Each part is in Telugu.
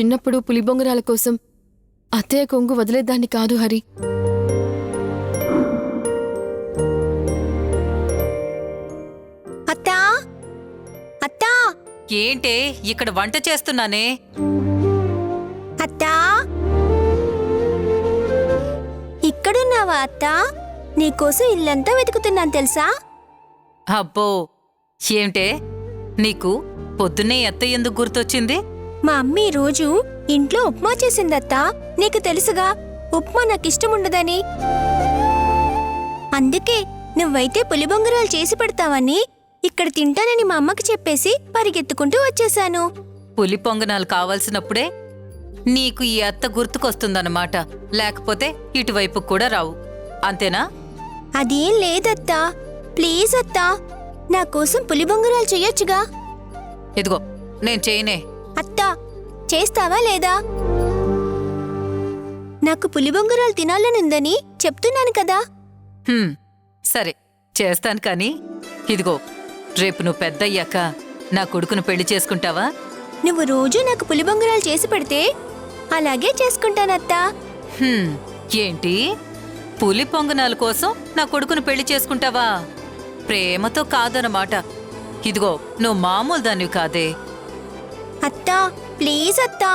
చిన్నప్పుడు పులిబొంగరాల కోసం అత్తయ్య కొంగు వదిలేదాన్ని కాదు హరి. అత్తా అత్తా ఏంటే ఇక్కడ వంట చేస్తున్నానే? అత్తా ఇక్కడున్నావా అత్తా? నీకోసం ఇల్లంతా వెతుకుతున్నాను తెలుసా? అబ్బో, ఏంటే నీకు పొద్దున్నే అత్త ఎందుకు గుర్తొచ్చింది? మా అమ్మ ఈ రోజు ఇంట్లో ఉప్మా చేసిందత్తా. నీకు తెలుసుగా ఉప్మా నాకిష్టముండదని. అందుకే నువ్వైతే పులిబొంగరాలు చేసి పెడతావని ఇక్కడ తింటానని మా అమ్మకి చెప్పేసి పరిగెత్తుకుంటూ వచ్చేశాను. పులి పొంగనాలు కావాల్సినప్పుడే నీకు ఈ అత్త గుర్తుకొస్తుందన్నమాట. లేకపోతే ఇటువైపు కూడా రావు, అంతేనా? అదేం లేదత్తా. ప్లీజ్ అత్తా, నా కోసం పులిబొంగరాలు చెయ్యొచ్చుగా. ఇదిగో నేను చేయనే. అత్తా, చేస్తావా లేదా? నాకు పులిబొంగరాలు తినాలనుందని చెప్తున్నాను కదా. సరే చేస్తాను, కానీ ఇదిగో రేపు నువ్వు పెద్దయ్యాక నా కొడుకును పెళ్లి చేసుకుంటావా? నువ్వు రోజూ నాకు పులిబొంగరాలు చేసి పెడితే అలాగే చేసుకుంటానత్తా. ఏంటి, పులి పొంగనాల కోసం నా కొడుకును పెళ్లి చేసుకుంటావా? ప్రేమతో కాదన్నమాట. ఇదిగో నువ్వు మామూలు దానివి కాదే. అత్తా ప్లీజ్ అత్తా,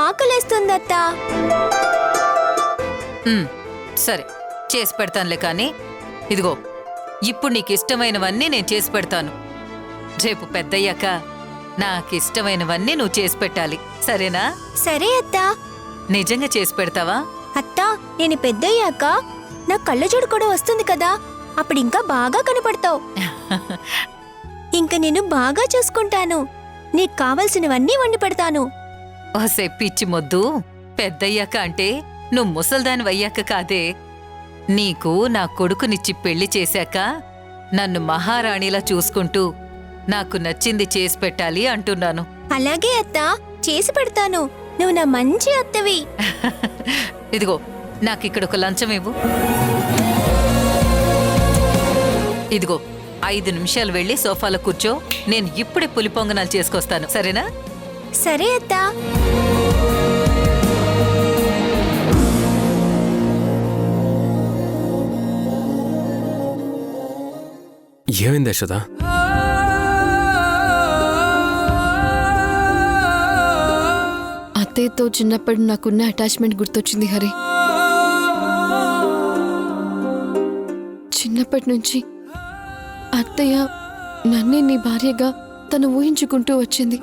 ఆకలేస్తుందత్తా. సరే చేసి పెడతానులే, కానీ ఇదిగో ఇప్పుడు నీకిష్టమైనవన్నీ నేను చేసి పెడతాను. రేపు పెద్దయ్యాక నాకిష్టమైనవన్నీ నువ్వు చేసి పెట్టాలి, సరేనా? సరే అత్తా. నిజంగా చేసి పెడతావా? అత్తా, నేను పెద్దయ్యాక నా కళ్ళజోడు కూడా వస్తుంది కదా, అప్పుడింకా బాగా కనపడతావు. ఇంక నేను బాగా చూసుకుంటాను. నీకు కావలసినవన్నీ వండి పెడతాను. ఓసే పిచ్చి మొద్దు, పెద్దయ్యాక అంటే నువ్వు ముసల్దానివయ్యాక కాదే. నీకు నా కొడుకునిచ్చి పెళ్లి చేశాక నన్ను మహారాణిలా చూసుకుంటూ నాకు నచ్చింది చేసి పెట్టాలి అంటున్నాను. అలాగే అత్తా, చేసి పెడతాను. నువ్వు నా మంచి అత్తవి. ఇదిగో నాకిక్కడ ఒక లంచం ఇవ్వు. ఇదిగో 5 నిమిషాలు వెళ్ళి సోఫాలో కూర్చో. నేను ఇప్పుడే పులి పొంగనాలు చేసుకొస్తాను, సరేనా? సరే అత్తా. ఏమైంది యశోదా? అత్తయ్యతో చిన్నప్పుడు నాకున్న అటాచ్మెంట్ గుర్తొచ్చింది హరి. చిన్నప్పటి నుంచి అత్తయ్య నన్నే నీ భార్యగా తను ఊహించుకుంటూ వచ్చింది.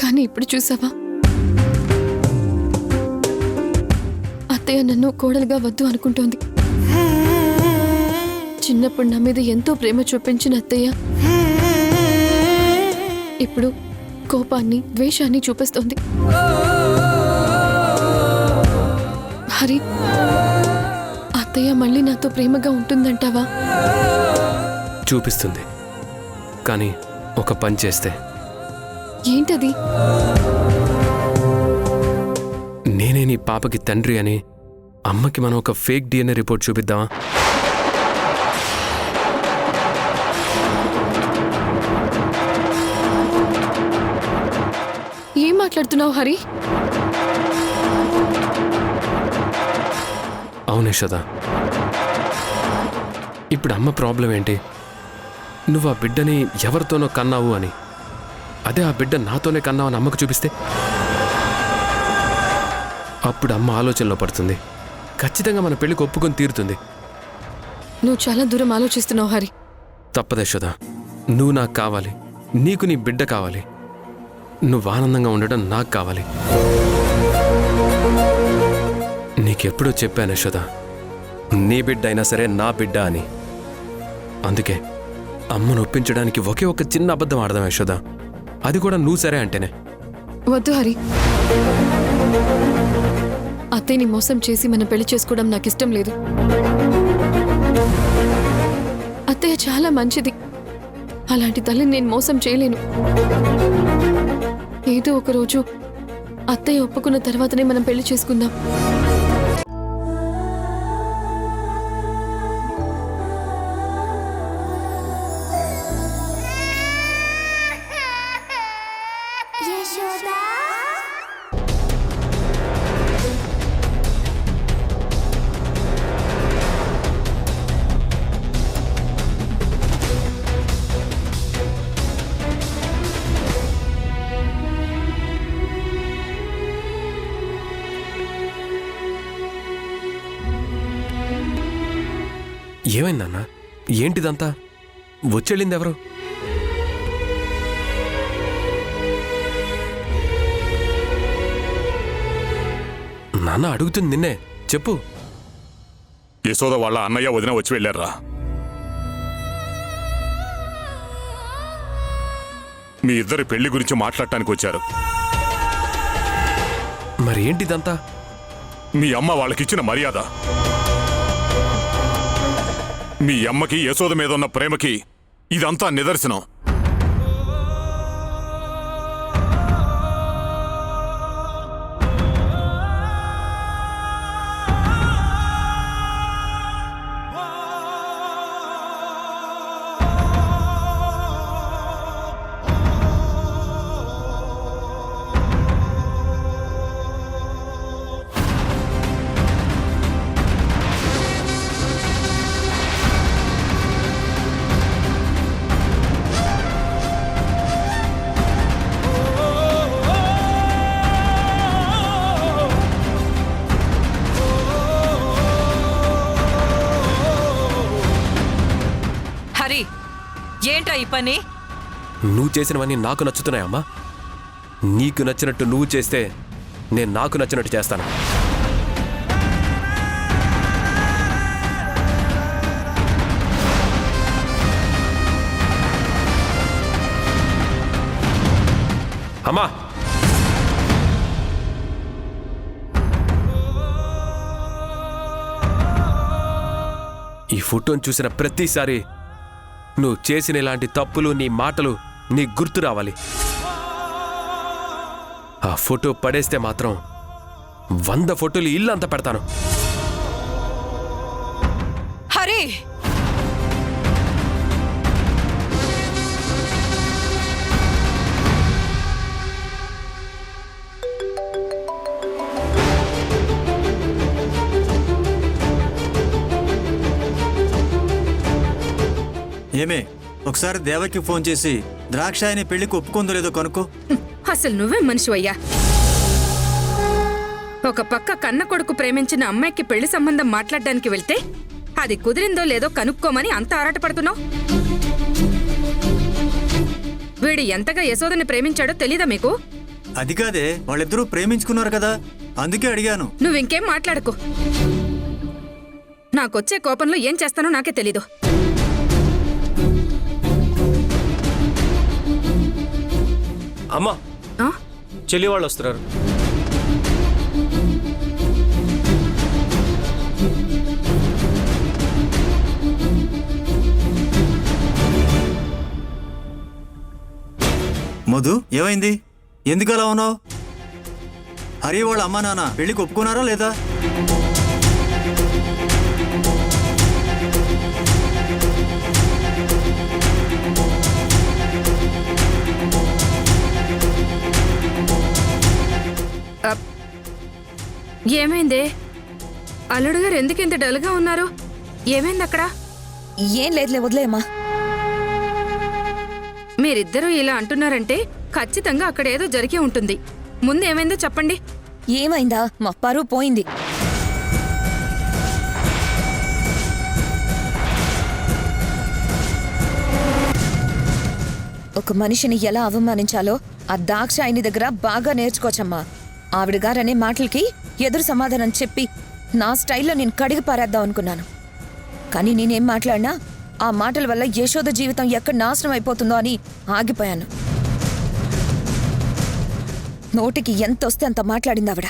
కానీ ఇప్పుడు చూసావా, అత్తయ్య నన్ను కోడలుగా వద్దు అనుకుంటోంది. చిన్నప్పుడు నా మీద ఎంతో ప్రేమ చూపించిన అత్తయ్య ఇప్పుడు కోపాన్ని, ద్వేషాన్ని చూపిస్తోంది. హరి, అత్తయ్య మళ్ళీ నాతో ప్రేమగా ఉంటుందంటావా? చూపిస్తుంది, కానీ ఒక పని చేస్తే. ఏంటది? నేనే నీ పాపకి తండ్రి అని అమ్మకి మనం ఒక ఫేక్ DNA రిపోర్ట్ చూపిద్దామా? ఏం మాట్లాడుతున్నావు హరి? అవును యశోదా, ఇప్పుడు అమ్మ ప్రాబ్లం ఏంటి? నువ్వు ఆ బిడ్డని ఎవరితోనో కన్నావు అని. అదే ఆ బిడ్డ నాతోనే కన్నావు అని అమ్మకు చూపిస్తే అప్పుడు అమ్మ ఆలోచనలో పడుతుంది. ఖచ్చితంగా మన పెళ్లికి ఒప్పుకొని తీరుతుంది. నువ్వు చాలా దూరం ఆలోచిస్తున్నావు హరి. తప్పదు యశోదా, నువ్వు నాకు కావాలి, నీకు నీ బిడ్డ కావాలి. నువ్వు ఆనందంగా ఉండడం నాకు కావాలి. నీకెప్పుడూ చెప్పాను యశోదా, నీ బిడ్డ అయినా సరే నా బిడ్డ అని. అందుకే అమ్మను ఒప్పించడానికి ఒకే ఒక చిన్న అబద్ధం ఆడదాం యశోదా, అది కూడా నువ్వు సరే అంటేనే. వద్దు హరి, అత్తయ్యని మోసం చేసి మనం పెళ్లి చేసుకోవడం నాకు ఇష్టం లేదు. అత్తయ్య చాలా మంచిది, అలాంటి తల్లిని నేను మోసం చేయలేను. ఏదో ఒకరోజు అత్తయ్య ఒప్పుకున్న తర్వాతనే మనం పెళ్లి చేసుకుందాం. ఏమైందన్నా? ఏంటిదంతా? వచ్చెళ్ళింది ఎవరు? నాన్న అడుగుతుంది నిన్నే, చెప్పు. యశోద వాళ్ళ అన్నయ్య వదిన వచ్చి వెళ్ళారా? మీ ఇద్దరి పెళ్లి గురించి మాట్లాడటానికి వచ్చారు. మరి ఏంటిదంతా? మీ అమ్మ వాళ్ళకిచ్చిన మర్యాద, మీ అమ్మకి యశోద మీద ఉన్న ప్రేమకి ఇదంతా నిదర్శనం. హరి, ఏంటా ఈ పని? నువ్వు చేసినవన్నీ నాకు నచ్చుతున్నాయమ్మా. నీకు నచ్చినట్టు నువ్వు చేస్తే నేను నాకు నచ్చినట్టు చేస్తాను. అమ్మా, ఈ ఫోటోను చూసిన ప్రతిసారి నువ్వు చేసిన ఇలాంటి తప్పులు, నీ మాటలు నీ గుర్తు రావాలి. ఆ ఫోటో పడేస్తే మాత్రం 100 ఫోటోలు ఇల్లంతా పెడతాను. హరి, ఏమే, ఒకసారి దేవకి ఫోన్ చేసి ద్రాక్షాయని పెళ్లికి ఒప్పుకుందో లేదో కనుక్కో. అసలు నువ్వే మనిషివయ్యా. ఒక పక్క కన్న కొడుకు ప్రేమించిన అమ్మాయికి పెళ్లి సంబంధం మాట్లాడడానికి వెళ్తే అది కుదిరిందో లేదో కనుక్కోమని అంత ఆరాటపడుతున్నావు. వీడు ఎంతగా యశోదని ప్రేమించాడో తెలీదా మీకు? అది కాదే, వాళ్ళిద్దరూ ప్రేమించుకున్నారు కదా, అందుకే అడిగాను. నువ్వింకేం మాట్లాడకు. నాకొచ్చే కోపంలో ఏం చేస్తానో నాకే తెలీదు. అమ్మా, ఆ? చెల్లి వాళ్ళు వస్తున్నారు. మధు, ఏమైంది? ఎందుకు అలా ఉన్నావు? హరి వాళ్ళ అమ్మా నాన్న పెళ్లికి ఒప్పుకున్నారా లేదా? ఏమైంది? అల్లుడు గారు ఎందుకు ఇంత డల్గా ఉన్నారు? ఏమైంది అక్కడ? ఏం లేదులే, వదిలేమ్మా. మీరిద్దరూ ఇలా అంటున్నారంటే ఖచ్చితంగా అక్కడ ఏదో జరిగే ఉంటుంది. ముందు ఏమైందో చెప్పండి. ఏమైందా? మా పరువు పోయింది. ఒక మనిషిని ఎలా అవమానించాలో ఆ దాక్షాయిని దగ్గర బాగా నేర్చుకోవచ్చమ్మా. ఆవిడ గారనే మాటలకి ఎదురు సమాధానం చెప్పి నా స్టైల్లో నేను కడిగి పారేద్దాం అనుకున్నాను. కానీ నేనేం మాట్లాడినా ఆ మాటల వల్ల యశోద జీవితం ఎక్కడ నాశనం అయిపోతుందో అని ఆగిపోయాను. నోటికి ఎంత వస్తే అంత మాట్లాడింది ఆవిడ.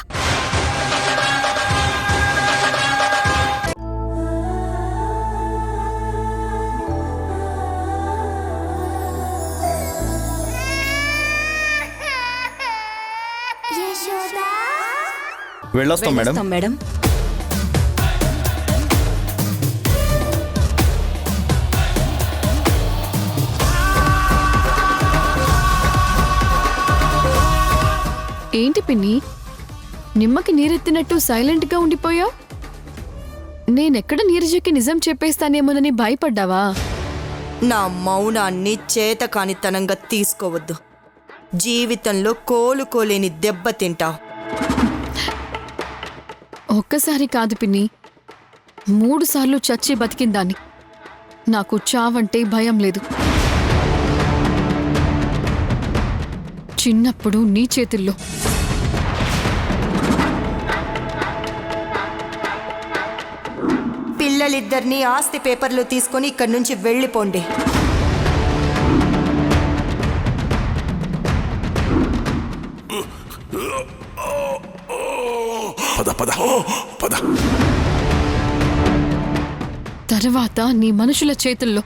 వెళ్ళొస్తాం మేడం. మేడం, ఏంటి పిన్ని, నిమ్మకి నీరెత్తినట్టు సైలెంట్గా ఉండిపోయావు? నేనెక్కడ నీరజకి నిజం చెప్పేస్తానేమోనని భయపడ్డావా? నా మౌనాన్ని చేతకానితనంగా తీసుకోవద్దు. జీవితంలో కోలుకోలేని దెబ్బ తింటావు. ఒక్కసారి కాదు పిన్ని, 3 సార్లు చచ్చి బతికిందాన్ని. నాకు చావంటే భయం లేదు. చిన్నప్పుడు నీ చేతుల్లో. పిల్లలిద్దరినీ ఆస్తి పేపర్లు తీసుకొని ఇక్కడి నుంచి వెళ్ళిపోండి. పద పద పద. తర్వాత నీ మనుషుల చేతుల్లో.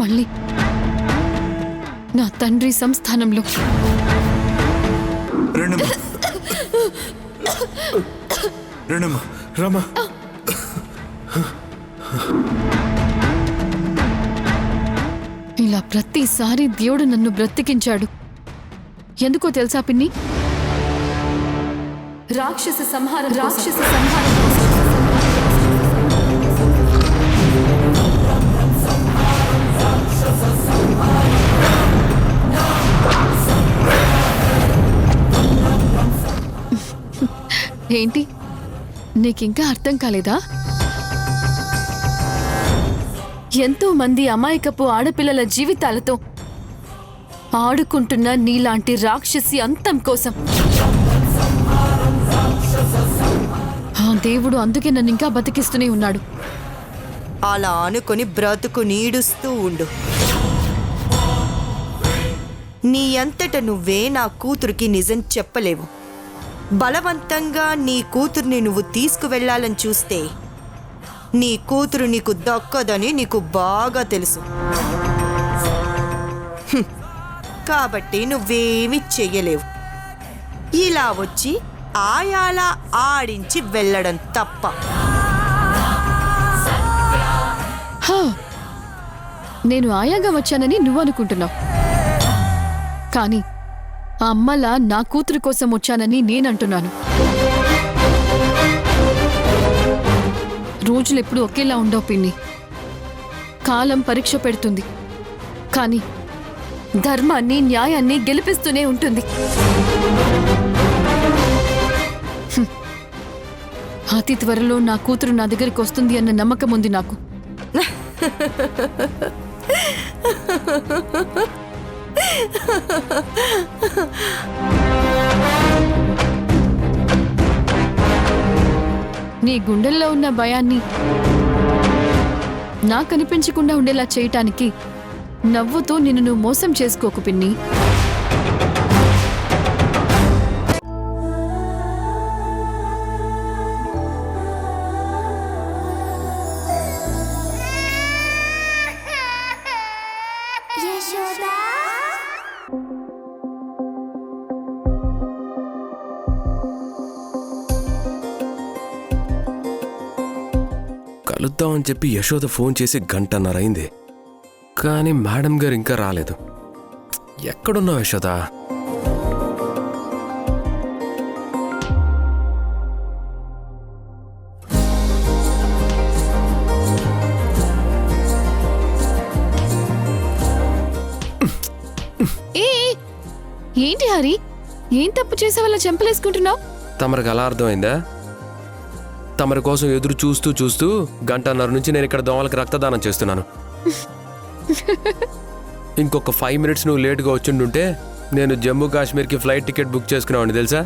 మళ్ళీ నా తండ్రి సంస్థానంలో. రేణుమా, రేణుమా, రమా, ఇలా ప్రతిసారి దేవుడు నన్ను బ్రతికించాడు. ఎందుకో తెలుసా పిన్ని? రాక్షస సంహారం ఏంటి, నీకింకా అర్థం కాలేదా? ఎంతో మంది అమాయకపు ఆడపిల్లల జీవితాలతో ఆడుకుంటున్న నీలాంటి రాక్షసి అంతం కోసం ఆ దేవుడు అందుకే నన్ను ఇంకా బతికిస్తూనే ఉన్నాడు. అలా అనుకొని బ్రతుకు నీడుస్తూ ఉండు. నీ అంతట నువ్వే నా కూతురికి నిజం చెప్పలేవు. బలవంతంగా నీ కూతుర్ని నువ్వు తీసుకువెళ్లాలని చూస్తే నీ కూతురు నీకు దక్కదని నీకు బాగా తెలుసు. కాబట్టి నువ్వేమీ చెయ్యలేవు. ఇలా వచ్చి ఆయాలా ఆడించి వెళ్ళడం తప్ప. నేను ఆయాగా వచ్చానని నువ్వు అనుకుంటున్నావు, కానీ ఆ అమ్మలా నా కూతురు కోసం వచ్చానని నేనంటున్నాను. రోజులెప్పుడు ఒకేలా ఉండవు పిన్ని. కాలం పరీక్ష పెడుతుంది, కానీ ధర్మాన్ని న్యాయాన్ని గెలిపిస్తూనే ఉంటుంది. అతి త్వరలో నా కూతురు నా దగ్గరికి వస్తుంది అన్న నమ్మకం ఉంది నాకు. నీ గుండెల్లో ఉన్న భయాన్ని నాకు కనిపించకుండా ఉండేలా చేయటానికి నవ్వుతూ నిన్ను నువ్వు మోసం చేసుకోకు పిన్ని. కలుద్దామని చెప్పి యశోద ఫోన్ చేసి 1.5 గంట అయింది, కానీ మేడం గారు ఇంకా రాలేదు. ఎక్కడున్నావు యశోద? ఏంటి హరి, ఏం తప్పు చేసావల్ల చెంపలేసుకుంటున్నావు? తమరికి అలా అర్థమైందా? తమరి కోసం ఎదురు చూస్తూ 1.5 గంట నుంచి నేను ఇక్కడ దోమలకి రక్తదానం చేస్తున్నాను. ఇంకొక 5 మినిట్స్ నువ్వు లేటుగా వచ్చిండుంటే నేను జమ్మూ కాశ్మీర్కి ఫ్లైట్ టికెట్ బుక్ చేసుకున్నావు తెలుసా?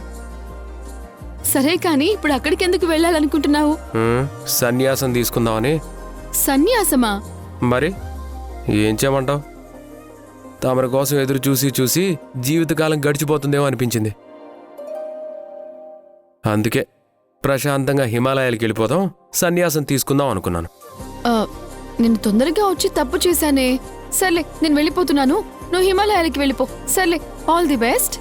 సరే, కానీ ఇప్పుడు అక్కడికి ఎందుకు వెళ్ళాలనుకుంటున్నావు? సన్యాసం తీసుకుందామని. సన్యాసమా? మరి ఏం చేయమంటావు? తమరి కోసం ఎదురు చూసి జీవితకాలం గడిచిపోతుందేమో అనిపించింది. అందుకే ప్రశాంతంగా హిమాలయాలకు వెళ్ళిపోదాం, సన్యాసం తీసుకుందాం అనుకున్నాను. నేను తొందరగా వచ్చి తప్పు చేశానే. సర్లే, నేను వెళ్ళిపోతున్నాను, నువ్వు హిమాలయాలకి వెళ్ళిపో. సర్లే, ఆల్ ది బెస్ట్.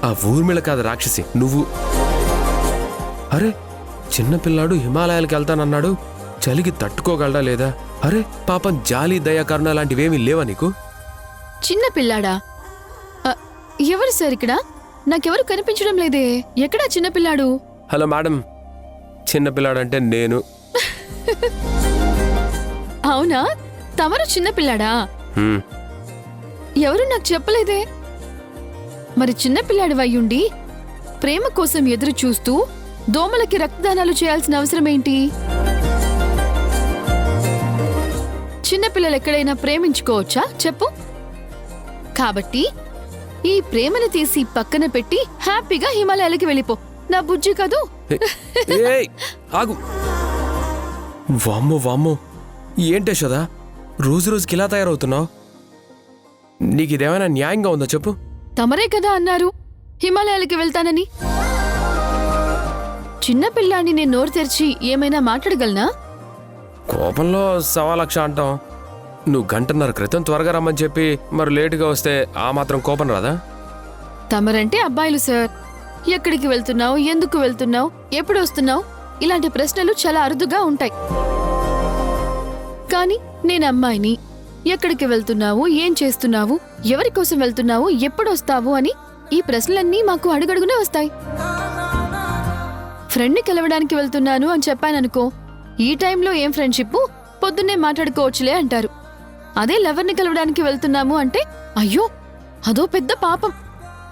ఆ ఊర్మిళ కాదు రాక్షసి, నువ్వు. అరే, చిన్నపిల్లాడు హిమాలయాలకు వెళ్తానన్నాడు, చలికి తట్టుకోగలడా లేదా? అరే పాపం, జాలి దయ కరుణ లాంటివేమీ లేవా నీకు? చిన్న పిల్లాడా? ఎవరు సార్ ఇక్కడ? నాకెవరు కనిపించడం లేదే. ఎక్కడా చిన్నపిల్లాడు? హలో మేడం, చిన్నపిల్లాడంటే నేను. అవునా, తమరు చిన్నపిల్లాడా? హ్మ్, ఎవరు నాకు చెప్పలేదే. మరి చిన్నపిల్లాడి అయ్యుండి ప్రేమ కోసం ఎదురు చూస్తూ దోమలకి రక్తదానాలు చేయాల్సిన అవసరమేంటి? చిన్నపిల్లలు ఎక్కడైనా ప్రేమించుకోవచ్చా చెప్పు? కాబట్టి ఈ ప్రేమను తీసి పక్కన పెట్టి హ్యాపీగా హిమాలయాలకి వెళ్ళిపో. నా బుజ్జి కదూ. ఏయ్, ఆగు. వామ్మో వామ్మో, ఏంటే యశోదా రోజు రోజుకి ఇలా తయారవుతున్నావు? నీకు ఇదేమైనా న్యాయంగా ఉందో చెప్పు. తమరే కదా అన్నారు హిమాలయాలకి వెళ్తానని. చిన్నపిల్లాన్ని నేను నోరు తెరిచి ఏమైనా మాట్లాడగలనా? కోపంలో 1,00,000 అంటాం. నువ్వు 1.5 క్రితం త్వరగా రమ్మని చెప్పి మరి లేటుగా వస్తే ఆ మాత్రం కోపం రాదా? తమరంటే అబ్బాయిలు సార్. ఎక్కడికి వెళ్తున్నావు, ఎందుకు వెళ్తున్నావు, ఎప్పుడు వస్తున్నావు, ఇలాంటి ప్రశ్నలు చాలా అరుదుగా ఉంటాయి. కానీ నేను అమ్మాయిని. ఎక్కడికి వెళ్తున్నావు, ఏం చేస్తున్నావు, ఎవరి కోసం వెళ్తున్నావు, ఎప్పుడు వస్తావు అని ఈ ప్రశ్నలన్నీ మాకు అడుగడుగునే వస్తాయి. ఫ్రెండ్ని కలవడానికి వెళ్తున్నాను అని చెప్పాననుకో, ఈ టైంలో ఏం ఫ్రెండ్షిప్, పొద్దున్నే మాట్లాడుకోవచ్చులే అంటారు. అదే లవర్ని కలవడానికి వెళ్తున్నాము అంటే అయ్యో అదో పెద్ద పాపం.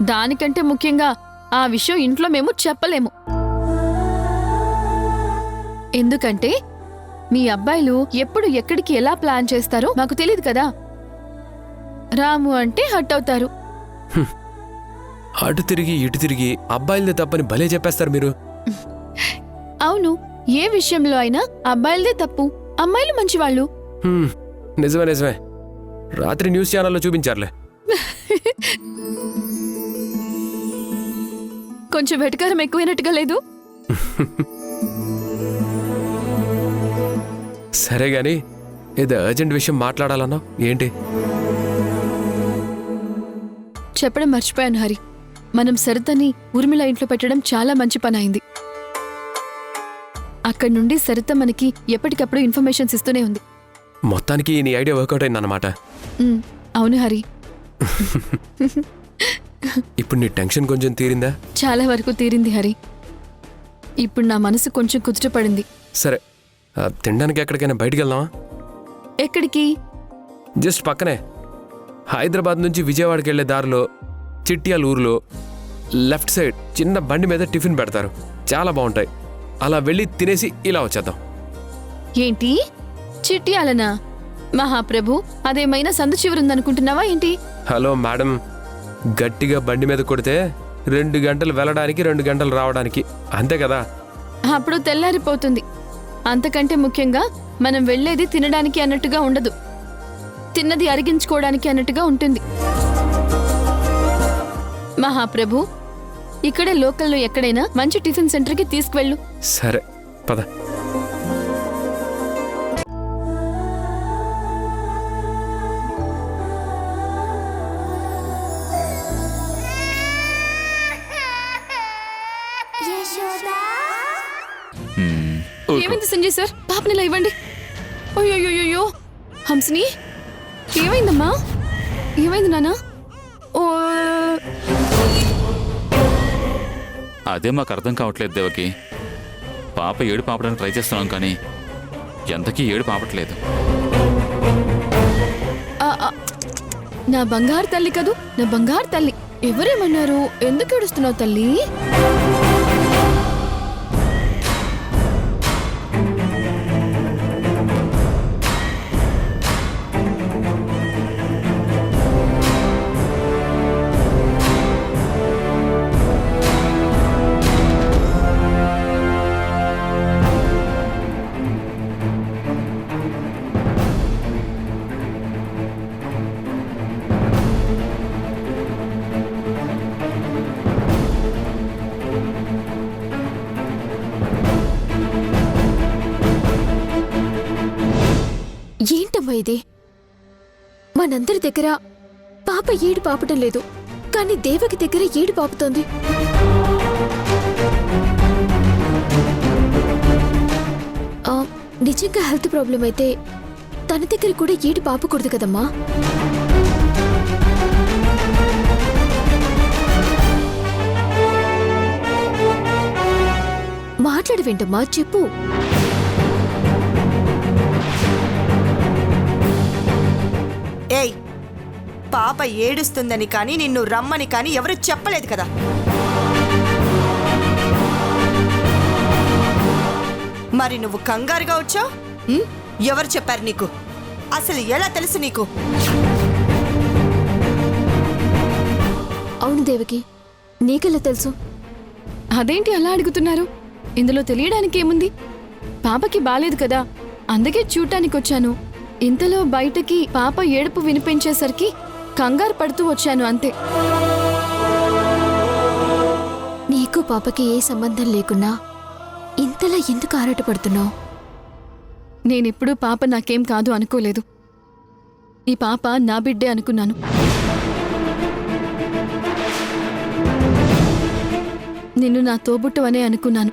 దానికంటే ముఖ్యంగా ఆ విషయం ఇంట్లో మేము చెప్పలేము. ఎందుకంటే మీ అబ్బాయిలు ఎప్పుడు ఎక్కడికి ఎలా ప్లాన్ చేస్తారో మాకు తెలియదు కదా. రాము అంటే హట్ అవుతారు. అటు తిరిగి ఇటు తిరిగి అబ్బాయిలదే తప్పని భలే చెప్పేస్తారు మీరు. అవును, ఏ విషయంలో అయినా అబ్బాయిలదే తప్పు, అమ్మాయిలు మంచివాళ్ళు. హ్మ్, నిజమే నిజమే. రాత్రి న్యూస్ ఛానల్లో చూపించారులే. కొంచెం వెటకారం ఎక్కువైనట్టుగా లేదు? సరే గాని ఏదో అర్జెంట్ విషయం మాట్లాడాలన్నా ఏంటి? చెప్పడం మర్చిపోయాను హరి. మనం సరితని ఊర్మిళ ఇంట్లో పెట్టడం చాలా మంచి పని అయింది. అక్కడి నుండి సరిత మనకి ఎప్పటికప్పుడు ఇన్ఫర్మేషన్స్ ఇస్తూనే ఉంది. మొత్తానికి నీ ఐడియా వర్కౌట్ అయిందన్నమాట. అవును హరి. ఇప్పుడు నీ టెన్షన్ కొంచెం తీరిందా? చాలా వరకు తీరింది హరి. ఇప్పుడు నా మనసు కొంచెం కుదుటపడింది. సరే, తినడానికి ఎక్కడికైనా బయటికి వెళ్దామా? ఎక్కడికి? జస్ట్ పక్కనే హైదరాబాద్ నుంచి విజయవాడకి వెళ్లే దారిలో చిట్యాల ఊర్లో లెఫ్ట్ సైడ్ చిన్న బండి మీద టిఫిన్ పెడతారు, చాలా బాగుంటాయి. అలా వెళ్ళి తినేసి ఇలా వచ్చేద్దాం. ఏంటి చిట్యాలనా? మహాప్రభు, అదేమైనా సందు చివరుందనుకుంటున్నావా ఏంటి? హలో మేడం, గట్టిగా బండి మీద కొడితే 2 గంటలు వెళ్ళడానికి 2 గంటలు రావడానికి, అంతే కదా? అప్పుడు తెల్లారిపోతుంది. అంతకంటే ముఖ్యంగా మనం వెళ్ళేది తినడానికి అన్నట్టుగా ఉండదు, తిన్నది అరిగించుకోవడానికి అన్నట్టుగా ఉంటుంది. మహాప్రభు, ఇక్కడే లోకల్లో ఎక్కడైనా మంచి టిఫిన్ సెంటర్కి తీసుకువెళ్ళు. సరే పద. ఏమైంది సంజయ్ సార్? పాపని ఇలా ఇవ్వండి. అయ్యోయ్యో, హంసిని ఏమైందమ్మా? ఏమైంది నానా? ఓ, అదే మాకు అర్థం కావట్లేదు దేవకి. పాప ఏడు పాపడానికి ట్రై చేస్తున్నాం కానీ ఎంతకీ ఏడు పాపట్లేదు. నా బంగారు తల్లి కదూ, నా బంగారు తల్లి. ఎవరేమన్నారు? ఎందుకు ఏడుస్తున్నావు తల్లి? ఏంటమ్మా ఇది? మనందరి దగ్గర పాప ఏడు పాపటం లేదు, కానీ దేవకి దగ్గర ఏడు పాపుతోంది. నిజంగా హెల్త్ ప్రాబ్లం అయితే తన దగ్గర కూడా ఏడు పాపకూడదు కదమ్మా. మాట్లాడవేంటమ్మా చెప్పు. ఏయ్, పాప ఏడుస్తుందని కానీ నిన్ను రమ్మని కానీ ఎవరు చెప్పలేదు కదా. మరి నువ్వు కంగారుగా వచ్చావు? ఎవరు చెప్పారు నీకు? అసలు ఎలా తెలుసు నీకు? అవును దేవకి, నీకెలా తెలుసు? అదేంటి అలా అడుగుతున్నారు? ఇందులో తెలియడానికి ఏముంది? పాపకి బాలేదు కదా, అందుకే చూడటానికి వచ్చాను. ఇంతలో బయటకి పాప ఏడుపు వినిపించేసరికి కంగారు పడుతూ వచ్చాను అంతే. నీకు పాపకి ఏ సంబంధం లేకున్నా ఇంతలా ఎందుకు ఆరాటపడుతున్నావు? నేనెప్పుడూ పాప నాకేం కాదు అనుకోలేదు. ఈ పాప నా బిడ్డే అనుకున్నాను. నిన్ను నా తోబుట్టువనే అనుకున్నాను.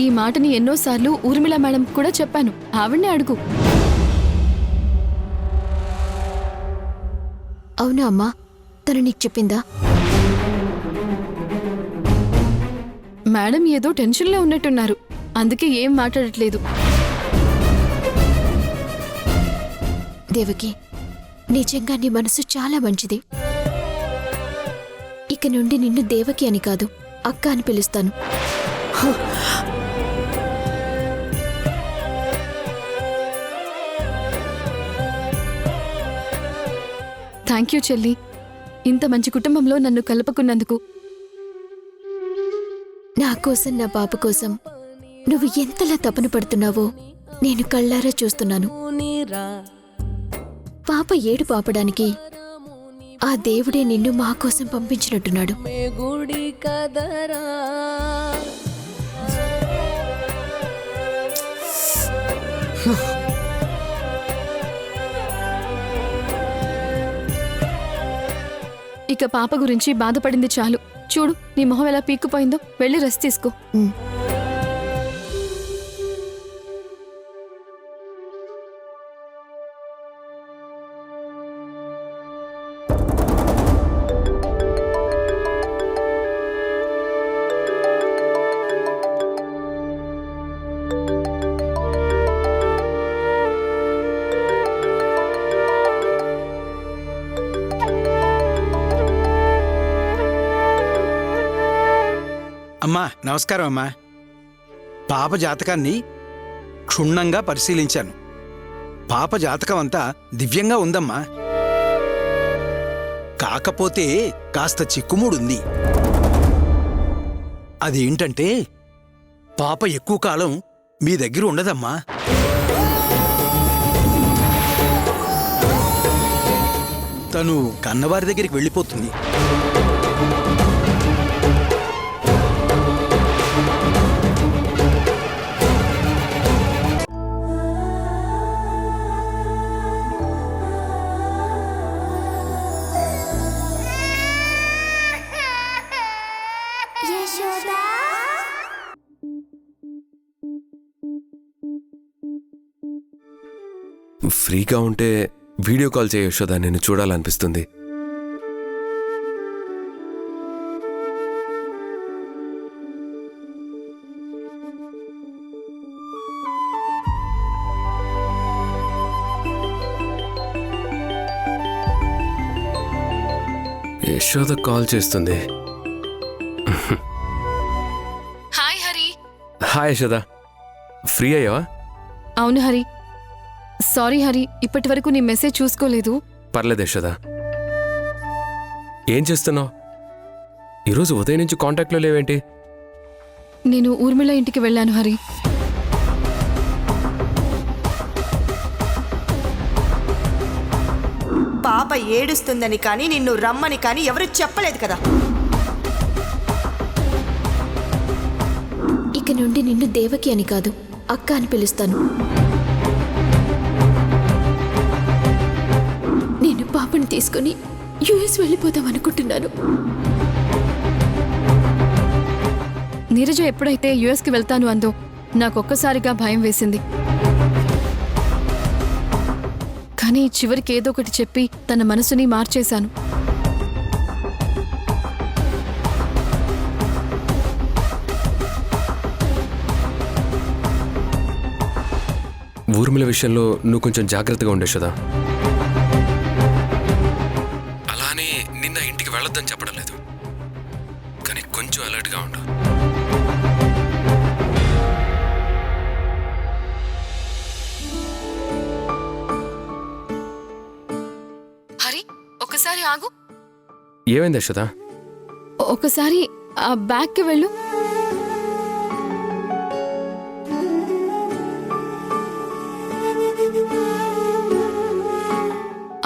ఈ మాటని ఎన్నోసార్లు ఊర్మిళ మేడం కూడా చెప్పాను. ఆవిడ్నే అడుగు. అవునా అమ్మా, తను నీకు చెప్పిందా? మేడం ఏదో టెన్షన్లో ఉన్నట్టున్నారు, అందుకే ఏం మాట్లాడట్లేదు. దేవకి, నిజంగా నీ మనసు చాలా మంచిది. ఇక నుండి నిన్ను దేవకి అని కాదు, అక్క అని పిలుస్తాను. థ్యాంక్ యూ చెల్లి, ఇంత మంచి కుటుంబంలో నన్ను కలుపుకున్నందుకు. నా కోసం, నా పాప కోసం నువ్వు ఎంతలా తపన పడుతున్నావో నేను కళ్ళారా చూస్తున్నాను. పాప ఏడు పాపడానికి ఆ దేవుడే నిన్ను మా కోసం పంపించినట్టున్నాడు. ఇక పాప గురించి బాధపడింది చాలు. చూడు నీ మొహం ఎలా పీక్కుపోయిందో. వెళ్ళి రెస్ట్ తీసుకో. అమ్మా నమస్కారం అమ్మా. పాప జాతకాన్ని క్షుణ్ణంగా పరిశీలించాను. పాప జాతకం అంతా దివ్యంగా ఉందమ్మా. కాకపోతే కాస్త చిక్కుముడుంది. అదేంటంటే పాప ఎక్కువ కాలం మీ దగ్గర ఉండదమ్మా. తను కన్నవారి దగ్గరికి వెళ్ళిపోతుంది. ఫ్రీగా ఉంటే వీడియో కాల్ చేయ యశోదా, నేను చూడాలనిపిస్తుంది. యశోద కాల్ చేస్తుంది. Hi Hari. Hi Yashoda, free అయ్యావా? అవును హరి. సారీ హరి, ఇప్పటి వరకు నీ మెసేజ్ చూసుకోలేదు. పర్లేదు యశోద. ఏం చేస్తున్నావు? ఈరోజు ఉదయం నుంచి కాంటాక్ట్లో లేవేంటి? నేను ఊర్మిళ ఇంటికి వెళ్ళాను హరి. పాప ఏడుస్తుందని కానీ నిన్ను రమ్మని కానీ ఎవరు చెప్పలేదు కదా. ఇక నుండి నిన్ను దేవకి అని కాదు, అక్క అని పిలుస్తాను. నేను పాపని తీసుకుని యుఎస్ వెళ్ళిపోదాం అనుకుంటున్నాను. నీరజ ఎప్పుడైతే యుఎస్కి వెళ్తాను అందో నాకొక్కసారిగా భయం వేసింది. కానీ చివరికి ఏదో ఒకటి చెప్పి తన మనసుని ప్రమిళ విషయంలో నువ్వు కొంచెం జాగ్రత్తగా ఉండే యశోదా. అలానే నిన్న ఇంటికి వెళ్ళొద్దని చెప్పడం లేదు, కానీ కొంచెం అలర్ట్గా ఉండు. హరి ఒకసారి ఆగు. ఏమైంది యశోదా? ఒకసారి ఆ బ్యాగ్కి వెళ్ళు.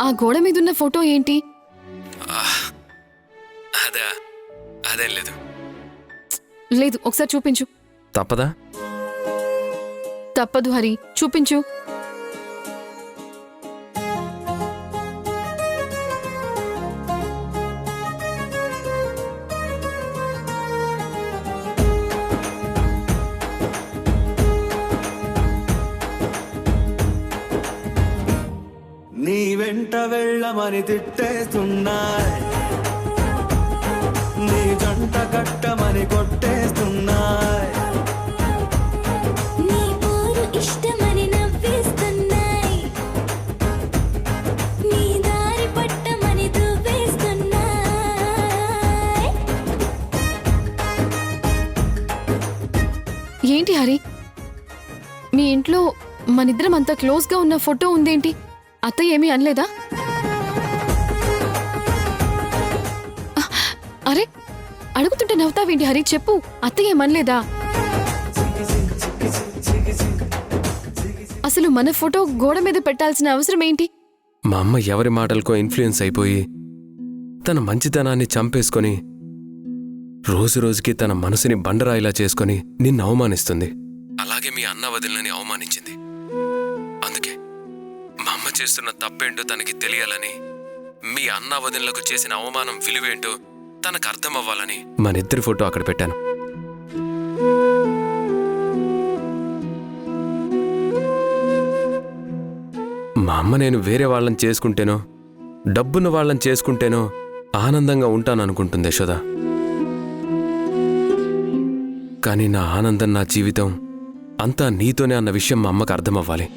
ఆ గోడ మీదున్న ఫోటో ఏంటి? అదా, అదేం లేదు. లేదు, ఒకసారి చూపించు. తప్పదా? తప్పదు హరి, చూపించు. నీ వెంట వెళ్ళమని తిట్టేస్తున్నాయి, నీ జంట కట్టమని కొట్టేస్తున్నాయి, నీ పోరు ఇష్టమని నవ్వేస్తున్నాయి, నీ దారి పట్టమని దువ్వేస్తున్నాయి. ఏంటి హరి, మీ ఇంట్లో మనిద్దరం అంత క్లోజ్గా ఉన్న ఫోటో ఉందేంటి? అత్తయ్య ఏమీ అనలేదా? అరే, అడుగుతుంటే నవ్వుతావేంటి హరి? చెప్పు, అత్తయ్య ఏమనలేదా? అసలు మన ఫోటో గోడ మీద పెట్టాల్సిన అవసరం ఏంటి? మా అమ్మ ఎవరి మాటలకో ఇన్ఫ్లుయెన్స్ అయిపోయి తన మంచితనాన్ని చంపేసుకొని రోజు రోజుకి తన మనసుని బండరాయిలా చేసుకొని నిన్ను అవమానిస్తుంది. అలాగే మీ అన్న వదిలని అవమానించింది. అందుకే మా అమ్మ చేస్తున్న తప్పేంటో తనకి తెలియాలని, మీ అన్న వదినలకు చేసిన అవమానం విలువేంటో తనకు అర్థం అవ్వాలని మనిద్దరి ఫోటో అక్కడ పెట్టాను. మా అమ్మ నేను వేరే వాళ్ళని చేసుకుంటేనో డబ్బున్న వాళ్ళని చేసుకుంటేనో ఆనందంగా ఉంటాననుకుంటుంది యశోదా. కానీ నా ఆనందం, నా జీవితం అంతా నీతోనే అన్న విషయం మా అమ్మకు అర్థమవ్వాలి.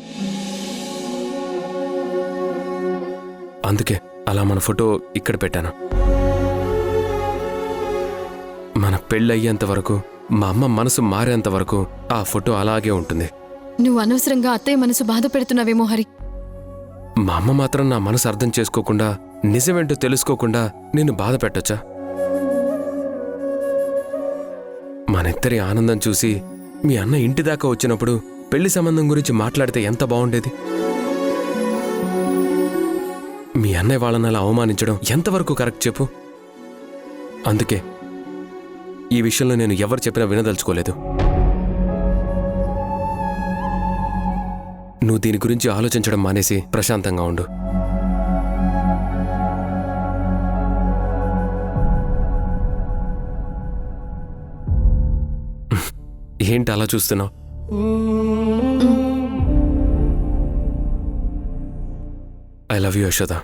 అందుకే అలా మన ఫోటో ఇక్కడ పెట్టాను. మన పెళ్ళయ్యేంత వరకు, మా అమ్మ మనసు మారేంత వరకు ఆ ఫోటో అలాగే ఉంటుంది. నువ్వు అనవసరంగా అత్తయ్య మనసు బాధ పెడుతున్నావేమో హరి. మా అమ్మ మాత్రం నా మనసు అర్థం చేసుకోకుండా, నిజమేంటో తెలుసుకోకుండా నిన్ను బాధ పెట్టొచ్చా? మనిద్దరి ఆనందం చూసి మీ అన్న ఇంటి దాకా వచ్చినప్పుడు పెళ్లి సంబంధం గురించి మాట్లాడితే ఎంత బాగుండేది. మీ అన్నయ్య వాళ్ళని అలా అవమానించడం ఎంతవరకు కరెక్ట్ చెప్పు? అందుకే ఈ విషయంలో నేను ఎవరు చెప్పినా వినదలుచుకోలేదు. నువ్వు దీని గురించి ఆలోచించడం మానేసి ప్రశాంతంగా ఉండు. ఏంటి అలా చూస్తున్నావు? I love you Yashoda.